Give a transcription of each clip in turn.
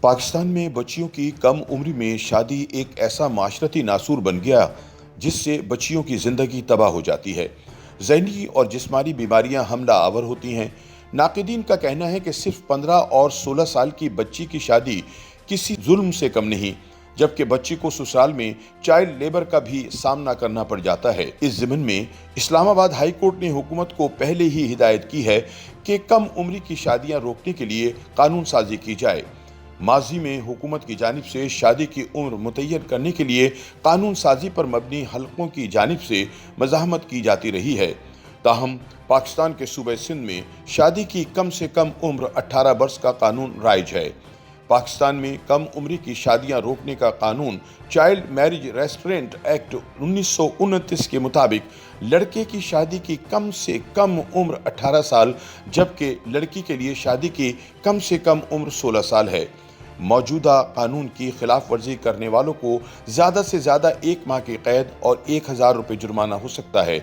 पाकिस्तान में बच्चियों की कम उम्र में शादी एक ऐसा माशरती नासूर बन गया जिससे बच्चियों की ज़िंदगी तबाह हो जाती है। ज़हनी और जिस्मानी बीमारियां हमला आवर होती हैं। नाक़दीन का कहना है कि सिर्फ 15 और 16 साल की बच्ची की शादी किसी जुल्म से कम नहीं, जबकि बच्ची को ससुराल में चाइल्ड लेबर का भी सामना करना पड़ जाता है। इस ज़िम्न में इस्लामाबाद हाई कोर्ट ने हुकूमत को पहले ही हिदायत की है कि कम उम्र की शादियां रोकने के लिए कानून साजी की जाए। माजी में हुकूमत की जानिब से शादी की उम्र मुतय्यन करने के लिए कानून साजी पर मबनी हलकों की जानिब से मज़ाहमत की जाती रही है। ताहम पाकिस्तान के सूबे सिंध में शादी की कम से कम उम्र 18 बरस का कानून राइज है। पाकिस्तान में कम उम्री की शादियां रोकने का कानून चाइल्ड मैरिज रेस्ट्रेंट एक्ट 1929 के मुताबिक लड़के की शादी की कम से कम उम्र 18 साल, जबकि लड़की के लिए शादी की कम से कम उम्र 16 साल है। मौजूदा कानून की खिलाफ वर्जी करने वालों को ज़्यादा से ज़्यादा 1 माह की कैद और 1000 रुपये जुर्माना हो सकता है।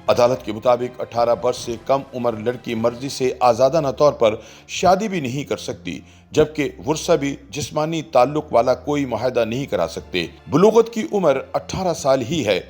अदालत के मुताबिक 18 वर्ष से कम उम्र लड़की मर्जी से आज़ादाना तौर पर शादी भी नहीं कर सकती, जबकि वुरसा भी जिस्मानी ताल्लुक वाला कोई मुआहदा नहीं करा सकते। बुलूगत की उम्र 18 साल ही है।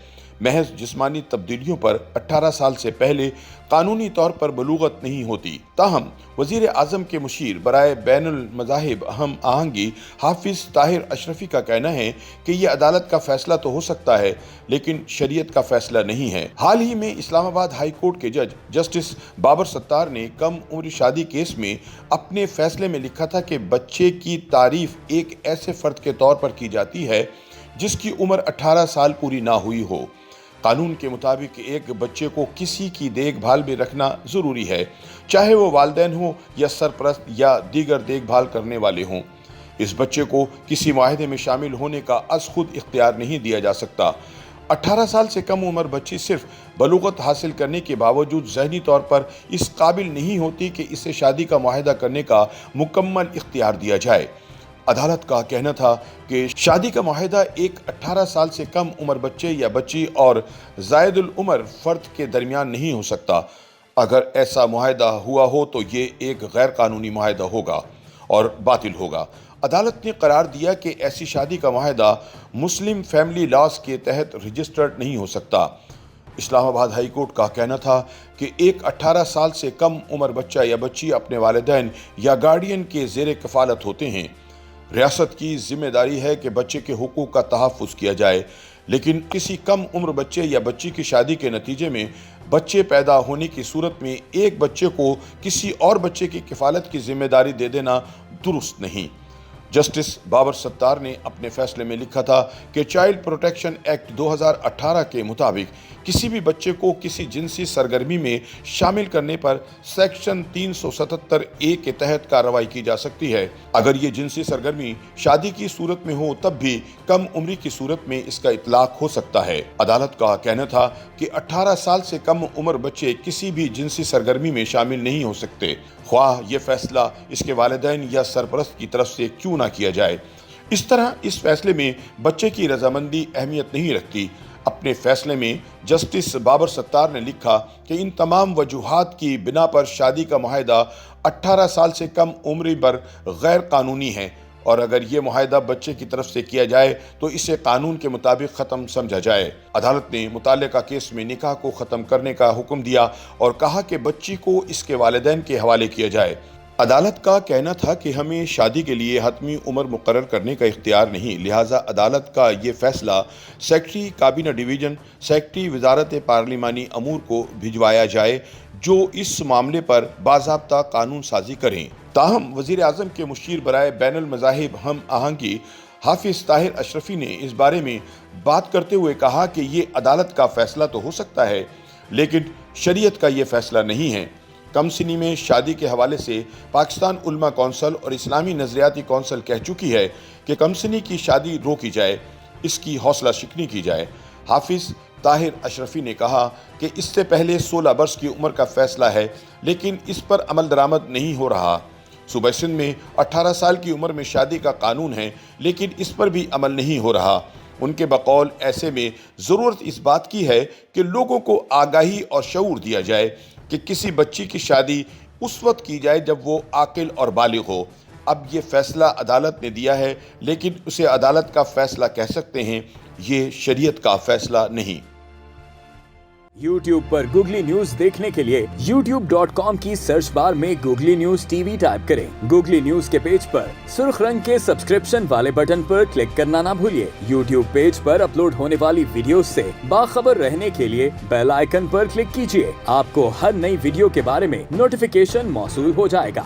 महज जिस्मानी तब्दीलियों पर 18 साल से पहले कानूनी तौर पर बलूगत नहीं होती। ताहम वज़ीर आज़म के मुशीर बराए बैनुल मज़ाहिब हम आहंगी हाफिज़ ताहिर अशरफी का कहना है कि यह अदालत का फैसला तो हो सकता है, लेकिन शरीयत का फैसला नहीं है। हाल ही में इस्लामाबाद हाई कोर्ट के जज जस्टिस बाबर सत्तार ने कम उम्र शादी केस में अपने फैसले में लिखा था कि बच्चे की तारीफ एक ऐसे फ़र्द के तौर पर की जाती है जिसकी उम्र 18 साल पूरी ना हुई हो। कानून के मुताबिक एक बच्चे को किसी की देखभाल में रखना ज़रूरी है, चाहे वो वालिदैन हो या सरपरस्त या दीगर देखभाल करने वाले हों। इस बच्चे को किसी मुआहदे में शामिल होने का अज़ खुद इख्तियार नहीं दिया जा सकता। 18 साल से कम उम्र बच्ची सिर्फ बलूगत हासिल करने के बावजूद ज़हनी तौर पर इस काबिल नहीं होती कि इसे शादी का मुआहदा करने का मुकम्मल इख्तियार दिया जाए। अदालत का कहना था कि शादी का मुआहदा एक 18 साल से कम उम्र बच्चे या बच्ची और ज़ायदुल उम्र फ़र्द के दरमियान नहीं हो सकता। अगर ऐसा मुआहदा हुआ हो तो ये एक गैर कानूनी मुआहदा होगा और बातिल होगा। अदालत ने करार दिया कि ऐसी शादी का मुआहदा मुस्लिम फैमिली लॉज के तहत रजिस्टर्ड नहीं हो सकता। इस्लामाबाद हाई कोर्ट का कहना था कि एक 18 साल से कम उम्र बच्चा या बच्ची अपने वालिदैन या गार्डियन के ज़ेर कफ़ालत होते हैं। रियासत की जिम्मेदारी है कि बच्चे के हुकूक का तहफ़्फ़ुज़ किया जाए, लेकिन किसी कम उम्र बच्चे या बच्ची की शादी के नतीजे में बच्चे पैदा होने की सूरत में एक बच्चे को किसी और बच्चे की किफ़ालत की जिम्मेदारी दे देना दुरुस्त नहीं। जस्टिस बाबर सत्तार ने अपने फैसले में लिखा था कि चाइल्ड प्रोटेक्शन एक्ट 2018 के मुताबिक किसी भी बच्चे को किसी जिनसी सरगर्मी में शामिल करने पर सेक्शन 377 ए के तहत कार्रवाई की जा सकती है। अगर ये जिनसी सरगर्मी शादी की सूरत में हो तब भी कम उम्री की सूरत में इसका इतलाक हो सकता है। अदालत का कहना था कि 18 साल से कम उम्र बच्चे किसी भी जिनसी सरगर्मी में शामिल नहीं हो सकते, ख्वाह ये फैसला इसके वालिदैन या सरपरस्त की तरफ से क्यों ना किया जाए। इस तरह इस फैसले में बच्चे की रजामंदी अहमियत नहीं रखती। अपने फैसले में जस्टिस बाबर सत्तार ने लिखा कि इन तमाम वजूहात की बिना पर शादी का मुआहदा 18 साल से कम उम्र पर गैर कानूनी है और अगर ये मुआहदा बच्चे की तरफ से किया जाए तो इसे कानून के मुताबिक ख़त्म समझा जाए। अदालत ने मुताल्लिका केस में निकाह को ख़त्म करने का हुक्म दिया और कहा कि बच्ची को इसके वालिदैन के हवाले किया जाए। अदालत का कहना था कि हमें शादी के लिए हतमी उम्र मुकर्रर करने का इख्तियार नहीं, लिहाजा अदालत का ये फैसला सेक्रेटरी काबीना डिवीज़न, सेक्रेटरी वजारत पार्लिमानी अमूर को भिजवाया जाए जो इस मामले पर बाज़ाब्ता कानून साजी करें। ताहम वज़ीर आज़म के मुशीर बराए बैनुल मज़ाहिब हम आहंगी हाफिज़ ताहिर अशरफी ने इस बारे में बात करते हुए कहा कि ये अदालत का फैसला तो हो सकता है, लेकिन शरीयत का ये फैसला नहीं है। कम सिनी में शादी के हवाले से पाकिस्तान उलमा कौंसल और इस्लामी नज़रियाती कौंसल कह चुकी है कि कम सिनी की शादी रोकी जाए, इसकी हौसला शिकनी की जाए। हाफिज़ ताहिर अशरफी ने कहा कि इससे पहले 16 वर्ष की उम्र का फैसला है, लेकिन इस पर अमल दरामद नहीं हो रहा। सूबे सिंध में 18 साल की उम्र में शादी का कानून है, लेकिन इस पर भी अमल नहीं हो रहा। उनके बकौल ऐसे में ज़रूरत इस बात की है कि लोगों को आगाही और शऊर दिया जाए कि किसी बच्ची की शादी उस वक्त की जाए जब वो आकिल और बालिग हो, اب یہ فیصلہ عدالت نے دیا ہے، لیکن اسے عدالت کا فیصلہ کہہ سکتے ہیں، یہ شریعت کا فیصلہ نہیں۔ YouTube پر گوگلی نیوز دیکھنے کے لیے youtube.com کی سرچ بار میں googly news T V type کریں۔ گوگلی نیوز کے پیج پر سرخ رنگ کے سبسکرپشن والے بٹن پر کلک کرنا نہ بھولیے۔ YouTube پیج پر اپلوڈ ہونے والی ویڈیوز سے باخبر رہنے کے لیے بیل آئیکن پر کلک کیجیے۔ آپ کو ہر نئی ویڈیو کے بارے میں نوٹیفیکیشن موصول ہو جائے گا۔